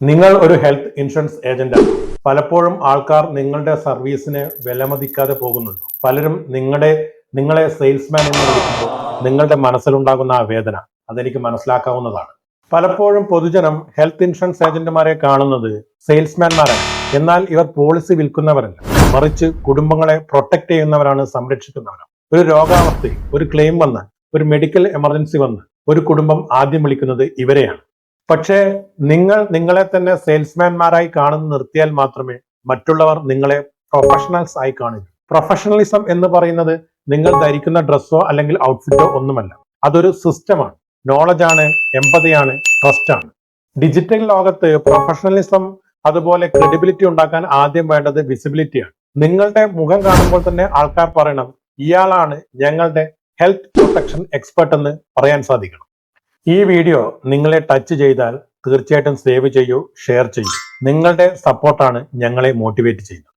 നിങ്ങൾ ഒരു health insurance ഏജന്റാണ്. പലപ്പോഴും ആൾക്കാർ നിങ്ങളുടെ സർവീസിനെ വിലമതിക്കാതെ പോകുന്നുണ്ട്. പലരും നിങ്ങളെ സെയിൽസ്മാൻ എന്ന് വിളിക്കുമ്പോൾ നിങ്ങളുടെ മനസ്സിലുണ്ടാകുന്ന ആ വേദന അതെനിക്ക് മനസ്സിലാക്കാവുന്നതാണ്. പലപ്പോഴും പൊതുജനം ഹെൽത്ത് ഇൻഷുറൻസ് ഏജന്റുമാരെ കാണുന്നത് സെയിൽസ്മാൻമാരാണ്. എന്നാൽ ഇവർ പോളിസി വിൽക്കുന്നവരല്ല, മറിച്ച് കുടുംബങ്ങളെ പ്രൊട്ടക്ട് ചെയ്യുന്നവരാണ്, സംരക്ഷിക്കുന്നവരാണ്. ഒരു രോഗാവസ്ഥ, ഒരു ക്ലെയിം വന്ന്, ഒരു മെഡിക്കൽ എമർജൻസി വന്ന് ഒരു കുടുംബം ആദ്യം വിളിക്കുന്നത് ഇവരെയാണ്. പക്ഷേ നിങ്ങളെ തന്നെ സെയിൽസ്മാൻമാരായി കാണുന്ന നിർത്തിയാൽ മാത്രമേ മറ്റുള്ളവർ നിങ്ങളെ പ്രൊഫഷണൽസ് ആയി കാണൂ. പ്രൊഫഷണലിസം എന്ന് പറയുന്നത് നിങ്ങൾ ധരിക്കുന്ന ഡ്രസ്സോ അല്ലെങ്കിൽ ഔട്ട്ഫിറ്റോ ഒന്നുമല്ല. അതൊരു സിസ്റ്റമാണ്, നോളജാണ്, എമ്പതിയാണ്, ട്രസ്റ്റ് ആണ്. ഡിജിറ്റൽ ലോകത്ത് പ്രൊഫഷണലിസം അതുപോലെ ക്രെഡിബിലിറ്റി ഉണ്ടാക്കാൻ ആദ്യം വേണ്ടത് വിസിബിലിറ്റിയാണ്. നിങ്ങളുടെ മുഖം കാണുമ്പോൾ തന്നെ ആൾക്കാർ പറയണം, ഇയാളാണ് ഞങ്ങളുടെ ഹെൽത്ത് പ്രൊട്ടക്ഷൻ എക്സ്പെർട്ട് എന്ന് പറയാൻ സാധിക്കണം. ഈ വീഡിയോ നിങ്ങളെ ടച്ച് ചെയ്താൽ തീർച്ചയായിട്ടും സേവ് ചെയ്യൂ, ഷെയർ ചെയ്യൂ. നിങ്ങളുടെ സപ്പോർട്ടാണ് ഞങ്ങളെ മോട്ടിവേറ്റ് ചെയ്യുന്നത്.